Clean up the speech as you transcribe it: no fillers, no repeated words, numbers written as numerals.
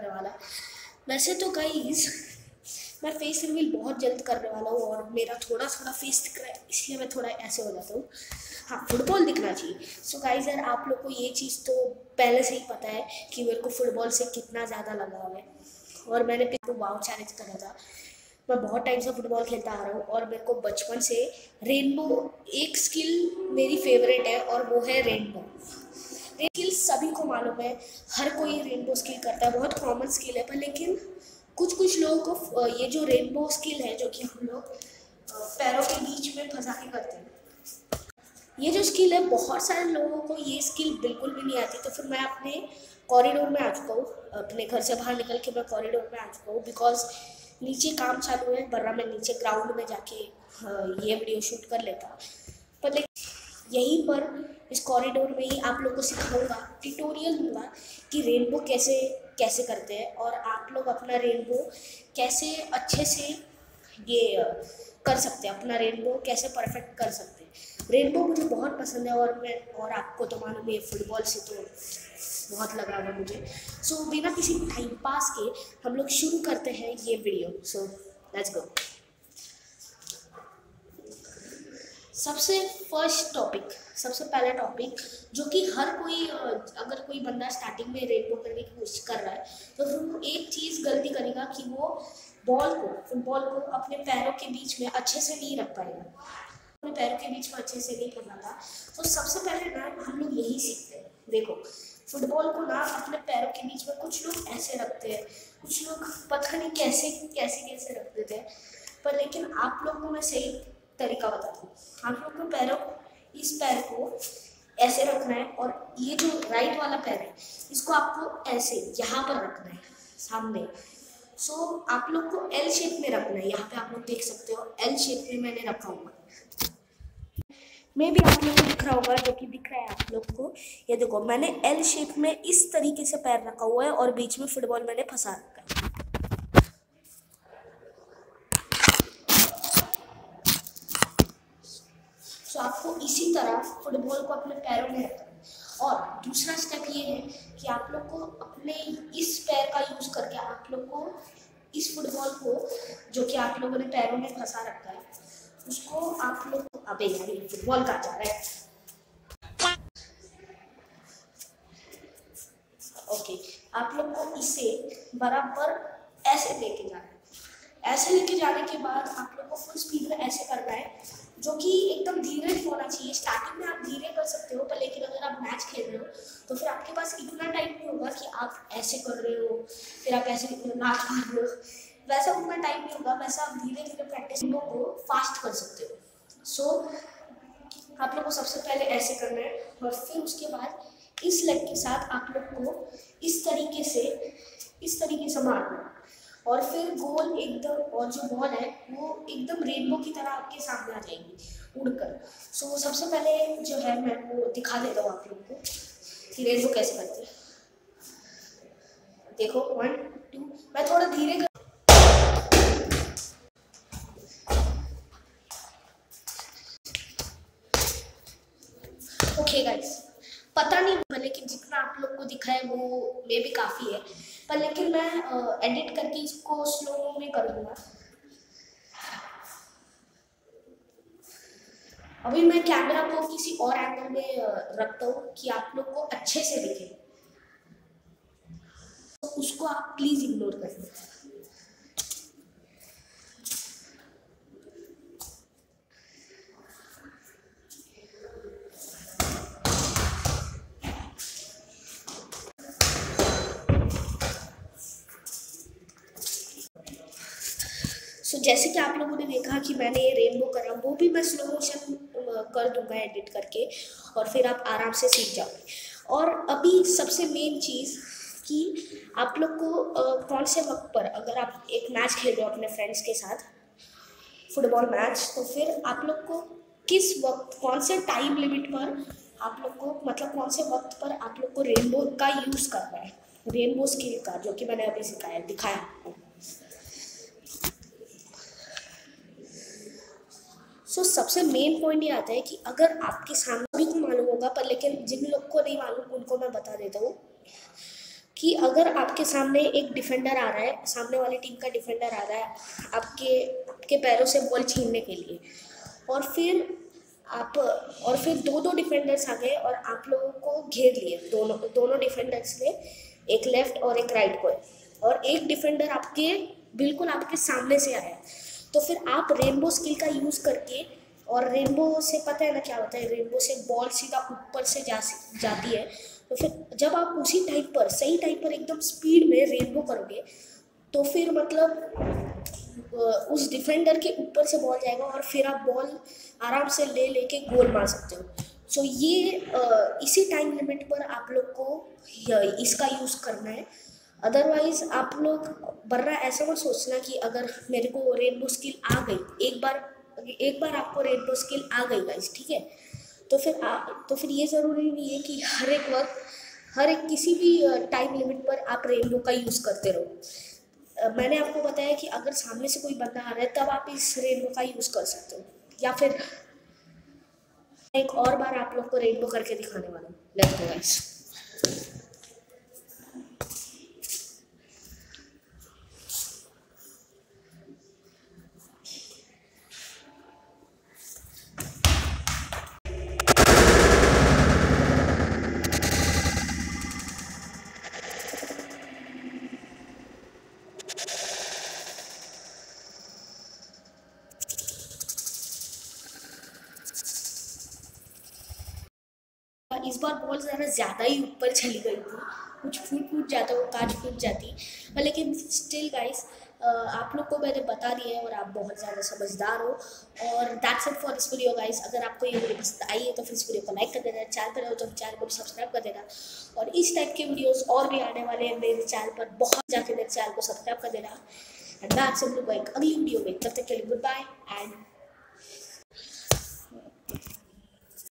करने वाला। वैसे तो गाइस मैं फेस रिवील बहुत जल्द करने वाला हूँ और मेरा थोड़ा फेस दिख रहा है, इसलिए मैं थोड़ा ऐसे हो जाता हूँ। हाँ, फुटबॉल दिखना चाहिए। सो गाइस यार, आप लोग को ये चीज़ तो पहले से ही पता है कि मेरे को फुटबॉल से कितना ज़्यादा लगाव है और मैंने को वाव चैलेंज करा था। मैं बहुत टाइम से फुटबॉल खेलता आ रहा हूँ और मेरे को बचपन से रेनबो एक स्किल मेरी फेवरेट है और वो है रेनबो। स्किल सभी को मालूम है, हर कोई रेनबो स्किल करता है, बहुत कॉमन स्किल है। पर लेकिन कुछ लोगों को ये जो रेनबो स्किल है, जो कि हम लोग पैरों के बीच में फंसा के करते हैं, ये जो स्किल है बहुत सारे लोगों को ये स्किल बिल्कुल भी नहीं आती। तो फिर मैं अपने कॉरिडोर में आ चुका हूँ, अपने घर से बाहर निकल के मैं कॉरिडोर में आ चुका हूँ, बिकॉज नीचे काम चालू है, वरना मैं नीचे ग्राउंड में जाके ये वीडियो शूट कर लेता। पर लेकिन यहीं पर इस कॉरिडोर में ही आप लोग को सिखाऊंगा, ट्यूटोरियल दूंगा कि रेनबो कैसे कैसे करते हैं और आप लोग अपना रेनबो कैसे अच्छे से ये कर सकते हैं, अपना रेनबो कैसे परफेक्ट कर सकते हैं। रेनबो मुझे बहुत पसंद है और आपको तो मालूम है फुटबॉल से तो बहुत लगाव है मुझे। सो बिना किसी टाइम पास के हम लोग शुरू करते हैं ये वीडियो। So let's go. सबसे पहला टॉपिक जो कि हर कोई अगर कोई बंदा स्टार्टिंग में रेनबो करने की कोशिश कर रहा है तो फिर वो एक चीज़ गलती करेगा कि वो फुटबॉल को अपने पैरों के बीच में अच्छे से नहीं रख पाएगा, अपने पैरों के बीच में अच्छे से नहीं पकड़ता। तो सबसे पहले ना हम लोग यही सीखते हैं। देखो, फुटबॉल को ना अपने पैरों के बीच में कुछ लोग ऐसे रखते हैं, कुछ लोग पता नहीं कैसे कैसे रख देते हैं। पर लेकिन आप लोग को मैं सही तरीका बताता हूँ। आप लोग को इस पैर को ऐसे रखना है और ये जो राइट वाला पैर है इसको आपको ऐसे यहाँ पर रखना है सामने। सो आप लोग को एल शेप में रखना है। यहाँ पे आप लोग देख सकते हो एल शेप में मैंने रखा हुआ है। मे भी आप लोग को दिख रहा होगा, जो कि दिख रहा है आप लोग को। ये देखो, मैंने एल शेप में इस तरीके से पैर रखा हुआ है और बीच में फुटबॉल मैंने फंसा रखा है। तो आपको इसी तरह फुटबॉल को अपने पैरों में रखना है। और दूसरा स्टेप ये है कि आप लोग को अपने इस पैर का यूज करके आप लोग को इस फुटबॉल को, जो कि आप लोगों ने पैरों में फंसा रखा है, उसको आप लोग, अबे यार ये फुटबॉल का जा रहा है। ओके, आप लोग को इसे बराबर ऐसे लेके जाना है। ऐसे लेके जाने के बाद आप लोग को फुल स्पीड में ऐसे करना है, जो कि एकदम धीरे होना चाहिए। स्टार्टिंग में आप धीरे कर सकते हो, पर लेकिन अगर आप मैच खेल रहे हो तो फिर आपके पास इतना टाइम नहीं होगा कि आप ऐसे कर रहे हो फिर आप ऐसे नाच मार रहे हो, वैसा उतना टाइम नहीं होगा। वैसा आप धीरे धीरे प्रैक्टिस को फास्ट कर सकते हो। सो आप लोग को सबसे पहले ऐसे करना है और फिर उसके बाद इस लेग के साथ आप लोग को इस तरीके से मारना है और फिर गोल एकदम, और जो बॉल है वो एकदम रेनबो की तरह आपके सामने आ जाएगी उड़कर। सो सबसे पहले जो है मैं वो दिखा देता हूँ आप लोगों को कि रेनबो कैसे करते हैं। देखो 1 2, मैं थोड़ा धीरे ओके गाइस, पता नहीं लेकिन जितना आप लोग को दिखा है वो मे भी काफ़ी है, पर लेकिन मैं एडिट करके इसको स्लो में कर दूंगा। अभी मैं कैमरा को किसी और एंगल में रखता हूँ कि आप लोग को अच्छे से दिखे, तो उसको आप प्लीज इग्नोर कर दें। सो जैसे कि आप लोगों ने देखा कि मैंने ये रेनबो करा, वो भी मैं स्लो मोशन कर दूंगा एडिट करके और फिर आप आराम से सीख जाओगे। और अभी सबसे मेन चीज़ कि आप लोग को कौन से वक्त पर, अगर आप एक मैच खेल रहे हो अपने फ्रेंड्स के साथ फुटबॉल मैच, तो फिर आप लोग को किस वक्त, कौन से टाइम लिमिट पर आप लोग को, मतलब कौन से वक्त पर आप लोग को रेनबो का यूज़ करना है, रेनबो स्किल का, जो कि मैंने अभी दिखाया आपको। सो सबसे मेन पॉइंट ये आता है कि अगर आपके सामने भी को मालूम होगा, पर लेकिन जिन लोग को नहीं मालूम उनको मैं बता देता हूँ कि अगर आपके सामने एक डिफेंडर आ रहा है, सामने वाली टीम का डिफेंडर आ रहा है आपके पैरों से बॉल छीनने के लिए, और फिर दो दो डिफेंडर्स आ गए और आप लोगों को घेर लिए, दोनों डिफेंडर्स ने, एक लेफ्ट और एक राइट को, और एक डिफेंडर बिल्कुल आपके सामने से आया, तो फिर आप रेनबो स्किल का यूज़ करके, और रेनबो से पता है ना क्या होता है, रेनबो से बॉल सीधा ऊपर से जाती है, तो फिर जब आप उसी टाइम पर, सही टाइम पर एकदम स्पीड में रेनबो करोगे, तो फिर मतलब उस डिफेंडर के ऊपर से बॉल जाएगा और फिर आप बॉल आराम से लेके गोल मार सकते हो। सो ये इसी टाइम लिमिट पर आप लोग को इसका यूज़ करना है। अदरवाइज आप लोग, वरना ऐसा मत सोचना कि अगर मेरे को रेनबो स्किल आ गई, एक बार आपको रेनबो स्किल आ गई गाइस, ठीक है, तो फिर ये ज़रूरी नहीं है कि हर एक वक्त, हर एक किसी भी टाइम लिमिट पर आप रेनबो का यूज़ करते रहो। मैंने आपको बताया कि अगर सामने से कोई बंदा आ रहा है तब आप इस रेनबो का यूज़ कर सकते हो, या फिर एक और बार आप लोग को रेनबो करके दिखाने वाला हूँ। Let's go guys. इस बार बॉल ज़रा ज़्यादा ही ऊपर चली गई थी, कुछ फूट जाता, वो कांच फूट जाती, पर लेकिन स्टिल गाइस, आप लोग को मैंने बता दिया है और आप बहुत ज़्यादा समझदार हो। और that's it for this video guys. अगर आपको ये वीडियो पसंद आई है तो फिर इस वीडियो को लाइक कर देना, चैनल पर हो तो चैनल को सब्सक्राइब कर देना, और इस टाइप के वीडियोज़ और भी आने वाले हैं मेरे चैनल पर, बहुत जाके मेरे चैनल को सब्सक्राइब कर देना। एंड दैट्स इट, अगली वीडियो में, तब तक के लिए गुड बाय एंड